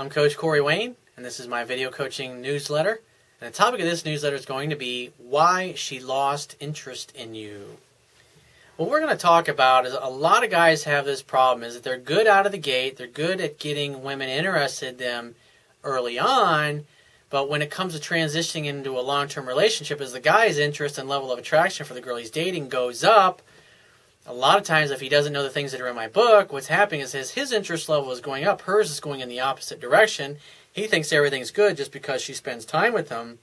I'm Coach Corey Wayne, and this is my video coaching newsletter. And the topic of this newsletter is going to be why she lost interest in you. What we're going to talk about is a lot of guys have this problem, is that they're good out of the gate, they're good at getting women interested in them early on, but when it comes to transitioning into a long-term relationship, as the guy's interest and level of attraction for the girl he's dating goes up, a lot of times if he doesn't know the things that are in my book, what's happening is his interest level is going up, hers is going in the opposite direction. He thinks everything's good just because she spends time with him,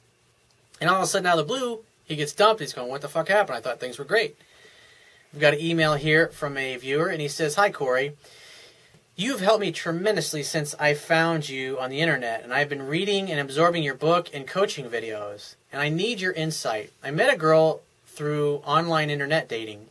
and all of a sudden out of the blue, he gets dumped. He's going, what the fuck happened? I thought things were great. We've got an email here from a viewer, and he says, "Hi, Corey. You've helped me tremendously since I found you on the internet, and I've been reading and absorbing your book and coaching videos, and I need your insight. I met a girl through online internet dating,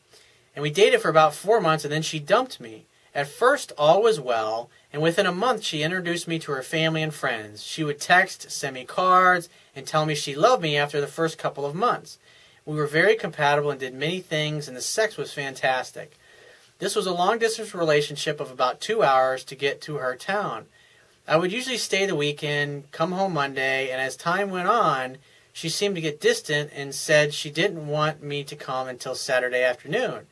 and we dated for about 4 months, and then she dumped me. At first, all was well, and within a month, she introduced me to her family and friends. She would text, send me cards, and tell me she loved me after the first couple of months. We were very compatible and did many things, and the sex was fantastic. This was a long-distance relationship of about 2 hours to get to her town. I would usually stay the weekend, come home Monday, and as time went on, she seemed to get distant and said she didn't want me to come until Saturday afternoon.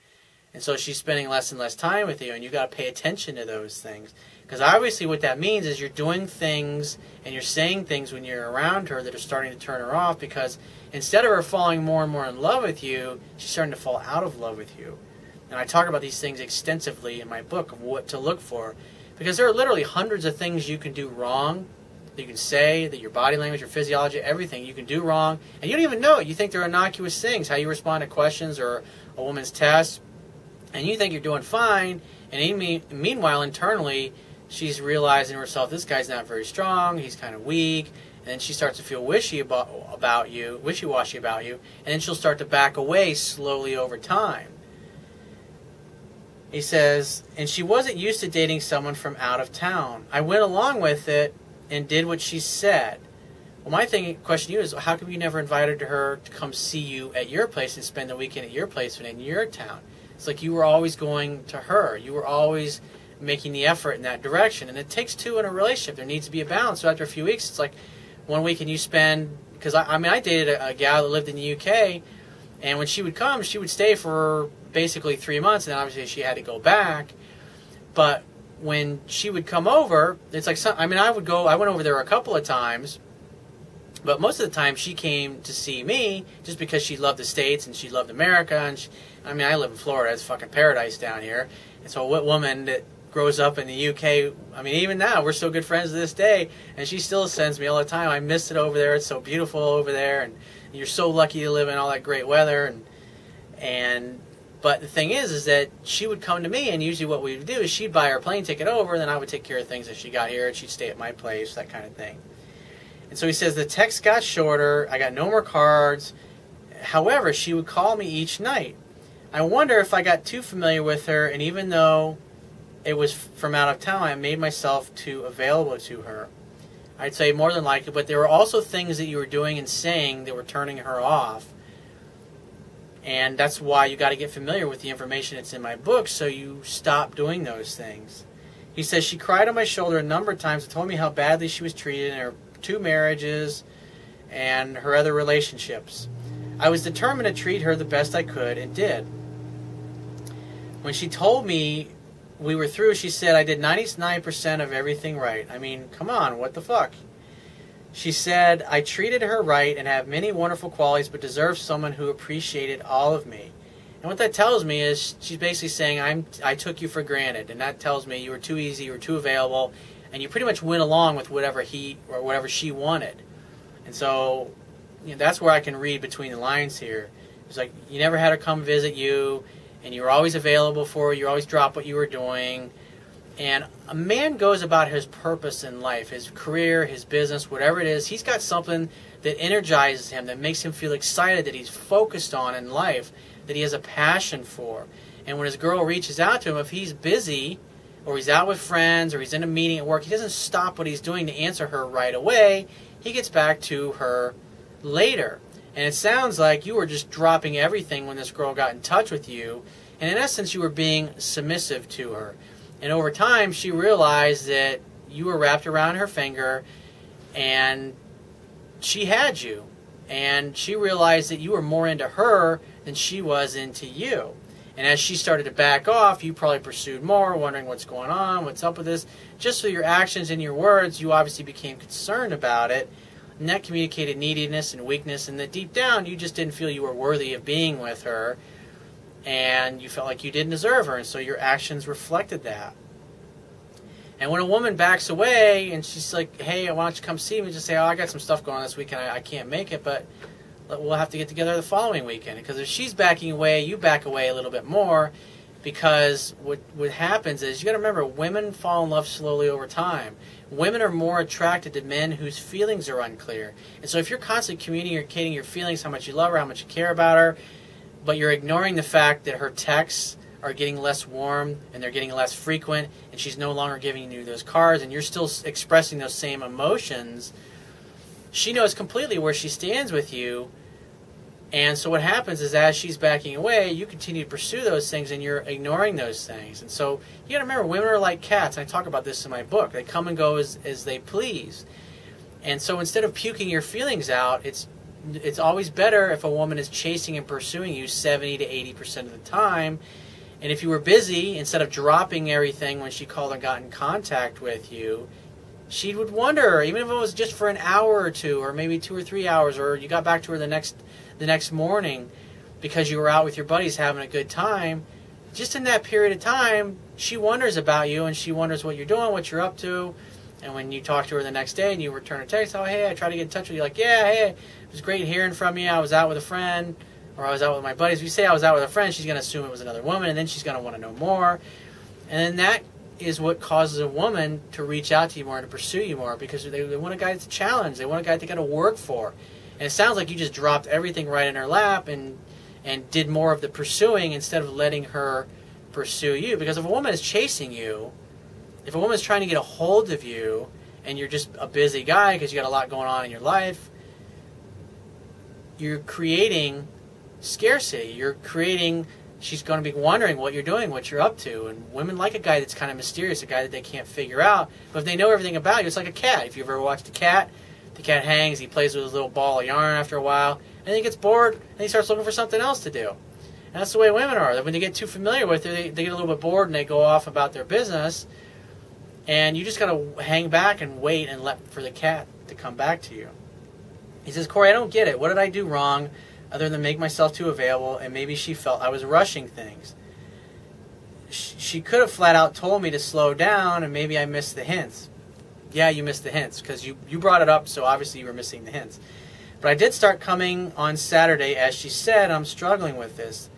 And so she's spending less and less time with you, and you've got to pay attention to those things. Because obviously what that means is you're doing things and you're saying things when you're around her that are starting to turn her off, because instead of her falling more and more in love with you, she's starting to fall out of love with you. And I talk about these things extensively in my book of what to look for, because there are literally hundreds of things you can do wrong, that you can say, that your body language, your physiology, everything you can do wrong, and you don't even know it. You think they're innocuous things, how you respond to questions or a woman's test, and you think you're doing fine, and meanwhile, internally, she's realizing to herself, this guy's not very strong, he's kind of weak, and then she starts to feel wishy-washy about you, and then she'll start to back away slowly over time. He says, and she wasn't used to dating someone from out of town. I went along with it and did what she said. Well, my question to you is, how come you never invited her to come see you at your place and spend the weekend at your place and in your town? It's like you were always going to her. You were always making the effort in that direction. And it takes two in a relationship. There needs to be a balance. So after a few weeks, it's like 1 week and you spend, because I dated a gal that lived in the UK, and when she would come, she would stay for basically 3 months, and then obviously she had to go back. But when she would come over, it's like, I went over there a couple of times, but most of the time she came to see me just because she loved the States and she loved America. And I live in Florida, it's fucking paradise down here. And so what woman that grows up in the UK, even now, we're still good friends to this day, and she still sends me all the time, I miss it over there, it's so beautiful over there, and you're so lucky to live in all that great weather. But the thing is that she would come to me, and usually what we would do is she'd buy her plane ticket over, and then I would take care of things as she got here, and she'd stay at my place, that kind of thing. And so he says, the text got shorter, I got no more cards. However, she would call me each night. I wonder if I got too familiar with her, and even though it was from out of town, I made myself too available to her. I'd say more than likely, but there were also things that you were doing and saying that were turning her off. And that's why you got to get familiar with the information that's in my book, so you stop doing those things. He says, she cried on my shoulder a number of times and told me how badly she was treated in her 2 marriages and her other relationships. I was determined to treat her the best I could, and did. When she told me we were through, she said, I did 99% of everything right. Come on, what the fuck? She said, I treated her right and have many wonderful qualities, but deserve someone who appreciated all of me. And what that tells me is she's basically saying, I took you for granted, and that tells me you were too easy, you were too available, and you pretty much went along with whatever he or whatever she wanted. And so, that's where I can read between the lines here. It's like, you never had her come visit you, and you were always available for her, you always dropped what you were doing. And a man goes about his purpose in life, his career, his business, whatever it is. He's got something that energizes him, that makes him feel excited, that he's focused on in life, that he has a passion for. And when his girl reaches out to him, if he's busy, or he's out with friends, or he's in a meeting at work, he doesn't stop what he's doing to answer her right away. He gets back to her later. And it sounds like you were just dropping everything when this girl got in touch with you. And in essence, you were being submissive to her. And over time, she realized that you were wrapped around her finger, and she had you. And she realized that you were more into her than she was into you. And as she started to back off, you probably pursued more, wondering what's going on, what's up with this. Just through your actions and your words, you obviously became concerned about it. And that communicated neediness and weakness, and that deep down, you just didn't feel you were worthy of being with her. And you felt like you didn't deserve her, and so your actions reflected that. And when a woman backs away and she's like, hey, why don't you come see me, just say, oh, I got some stuff going on this weekend, I can't make it, but we'll have to get together the following weekend. Because if she's backing away, you back away a little bit more, because what happens is, you got to remember, women fall in love slowly over time. Women are more attracted to men whose feelings are unclear. And so if you're constantly communicating your feelings, how much you love her, how much you care about her, but you're ignoring the fact that her texts are getting less warm and they're getting less frequent, and she's no longer giving you those cards, and you're still expressing those same emotions, she knows completely where she stands with you. And so what happens is, as she's backing away, you continue to pursue those things, and you're ignoring those things. And so you got to remember, women are like cats. And I talk about this in my book. They come and go as they please. And so instead of puking your feelings out, it's always better if a woman is chasing and pursuing you 70 to 80% of the time. And if you were busy, instead of dropping everything when she called and got in contact with you, she would wonder, even if it was just for an hour or two, or maybe 2 or 3 hours, or you got back to her the next morning because you were out with your buddies having a good time, just in that period of time, she wonders about you, and she wonders what you're doing, what you're up to. And when you talk to her the next day and you return a text, oh, hey, I tried to get in touch with you, like, yeah, hey, it was great hearing from you, I was out with a friend, or I was out with my buddies. If you say I was out with a friend, she's going to assume it was another woman, and then she's going to want to know more. And then that is what causes a woman to reach out to you more and to pursue you more, because they want a guy that's a challenge. They want a guy that they got to work for. And it sounds like you just dropped everything right in her lap and did more of the pursuing instead of letting her pursue you. Because if a woman is chasing you, if a woman is trying to get a hold of you, and you're just a busy guy because you got a lot going on in your life, you're creating scarcity. You're creating, she's going to be wondering what you're doing, what you're up to. And women like a guy that's kind of mysterious, a guy that they can't figure out. But if they know everything about you, it's like a cat. If you've ever watched a cat, the cat hangs, he plays with his little ball of yarn after a while, and then he gets bored, and he starts looking for something else to do. And that's the way women are. When they get too familiar with her, they get a little bit bored, and they go off about their business. And you just got to hang back and wait and let for the cat to come back to you. He says, Corey, I don't get it. What did I do wrong other than make myself too available? And maybe she felt I was rushing things. She could have flat out told me to slow down, and maybe I missed the hints. Yeah, you missed the hints because you brought it up, so obviously you were missing the hints. But I did start coming on Saturday, as she said, I'm struggling with this.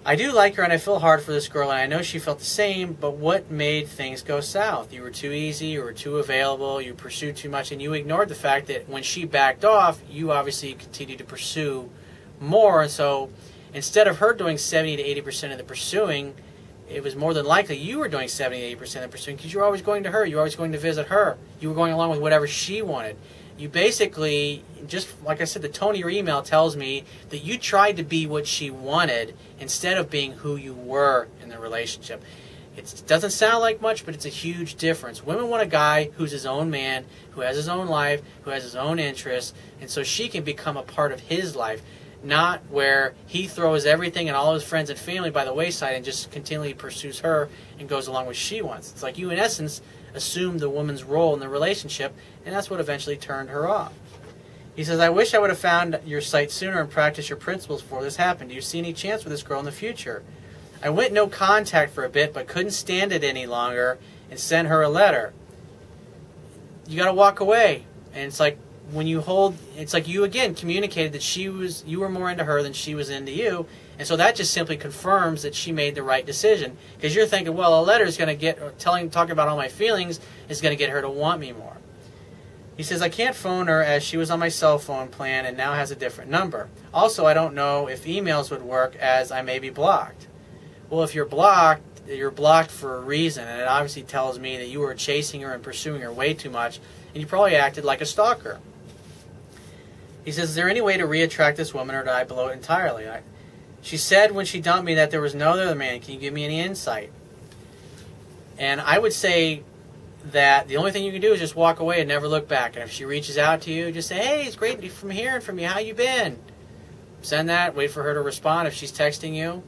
I do like her, and I feel hard for this girl, and I know she felt the same, but what made things go south? You were too easy, you were too available, you pursued too much, and you ignored the fact that when she backed off, you obviously continued to pursue more. And so instead of her doing 70 to 80% of the pursuing, it was more than likely you were doing 70 to 80% of the pursuing, because you were always going to her, you were always going to visit her, you were going along with whatever she wanted. You basically, just like I said, the tone of your email tells me that you tried to be what she wanted instead of being who you were in the relationship. It doesn't sound like much, but it's a huge difference. Women want a guy who's his own man, who has his own life, who has his own interests, and so she can become a part of his life, not where he throws everything and all his friends and family by the wayside and just continually pursues her and goes along with what she wants. It's like you, in essence, assumed the woman's role in the relationship, and that's what eventually turned her off. He says, I wish I would have found your site sooner and practiced your principles before this happened. Do you see any chance with this girl in the future? I went no contact for a bit, but couldn't stand it any longer and sent her a letter. You got to walk away. And it's like when you hold, it's like you again communicated that you were more into her than she was into you. And so that just simply confirms that she made the right decision. Because you're thinking, well, a letter is going to get, talking about all my feelings is going to get her to want me more. He says, I can't phone her as she was on my cell phone plan and now has a different number. Also, I don't know if emails would work as I may be blocked. Well, if you're blocked for a reason, and it obviously tells me that you were chasing her and pursuing her way too much, and you probably acted like a stalker. He says, is there any way to re-attract this woman, or did I blow it entirely? She said when she dumped me that there was no other man. Can you give me any insight? And I would say that the only thing you can do is just walk away and never look back. And if she reaches out to you, just say, hey, it's great from hearing from you. How you been? Send that. Wait for her to respond if she's texting you,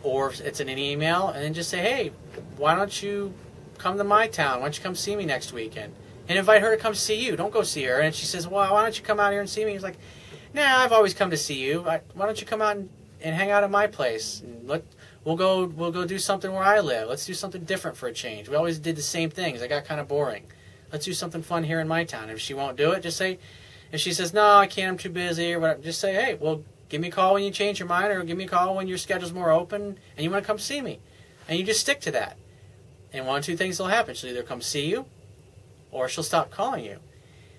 or if it's in an email, and then just say, hey, why don't you come to my town? Why don't you come see me next weekend? And invite her to come see you. Don't go see her. And she says, well, why don't you come out here and see me? He's like, nah, I've always come to see you. Why don't you come out and hang out at my place? And we'll go do something where I live. Let's do something different for a change. We always did the same things. I got kind of boring. Let's do something fun here in my town. If she won't do it, just say, if she says, no, I can't, I'm too busy, or whatever, just say, hey, well, give me a call when you change your mind, or give me a call when your schedule's more open and you want to come see me. And you just stick to that. And one of two things will happen. She'll either come see you, or she'll stop calling you.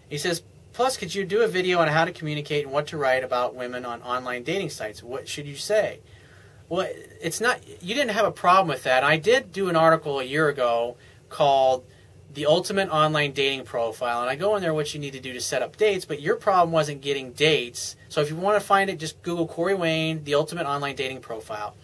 He says, plus, could you do a video on how to communicate and what to write about women on online dating sites? What should you say? Well, it's not, you didn't have a problem with that. I did do an article a year ago called The Ultimate Online Dating Profile, and I go in there what you need to do to set up dates, but your problem wasn't getting dates. So if you want to find it, just Google Corey Wayne, The Ultimate Online Dating Profile.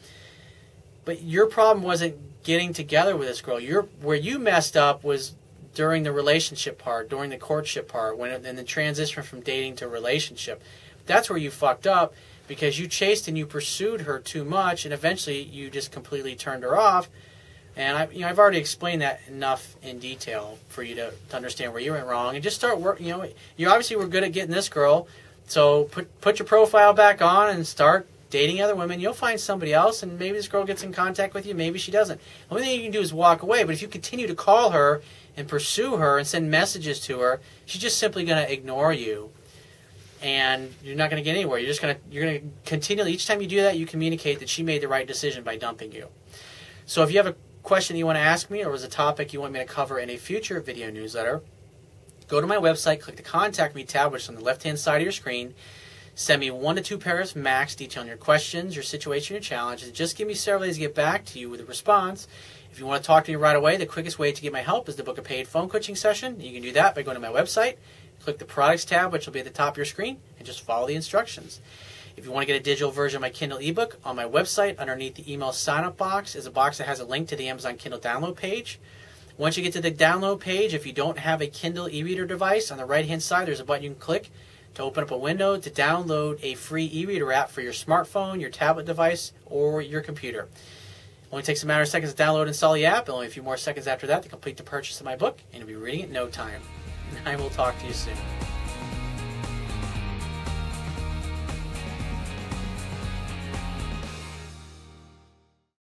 But your problem wasn't getting together with this girl. Where you messed up was during the relationship part, during the courtship part, and the transition from dating to relationship. That's where you fucked up, because you chased and you pursued her too much, and eventually you just completely turned her off. And I've already explained that enough in detail for you to understand where you went wrong, and just start working. You obviously were good at getting this girl, so put your profile back on and start dating other women. You'll find somebody else, and maybe this girl gets in contact with you, maybe she doesn't. The only thing you can do is walk away. But if you continue to call her and pursue her and send messages to her, she's just simply going to ignore you, and you're not going to get anywhere. You're going to continually, each time you do that, you communicate that she made the right decision by dumping you. So if you have a question that you want to ask me, or was a topic you want me to cover in a future video newsletter, go to my website, click the Contact Me tab, which is on the left-hand side of your screen. Send me 1 to 2 paragraphs max detailing your questions, your situation, your challenges. Just give me several days to get back to you with a response. If you want to talk to me right away, the quickest way to get my help is to book a paid phone coaching session. You can do that by going to my website, click the Products tab, which will be at the top of your screen, and just follow the instructions. If you want to get a digital version of my Kindle ebook, on my website, underneath the email sign-up box, is a box that has a link to the Amazon Kindle download page. Once you get to the download page, if you don't have a Kindle e-reader device, on the right-hand side, there's a button you can click to open up a window to download a free e-reader app for your smartphone, your tablet device, or your computer. It only takes a matter of seconds to download and install the app, and only a few more seconds after that to complete the purchase of my book, and you'll be reading it in no time. I will talk to you soon.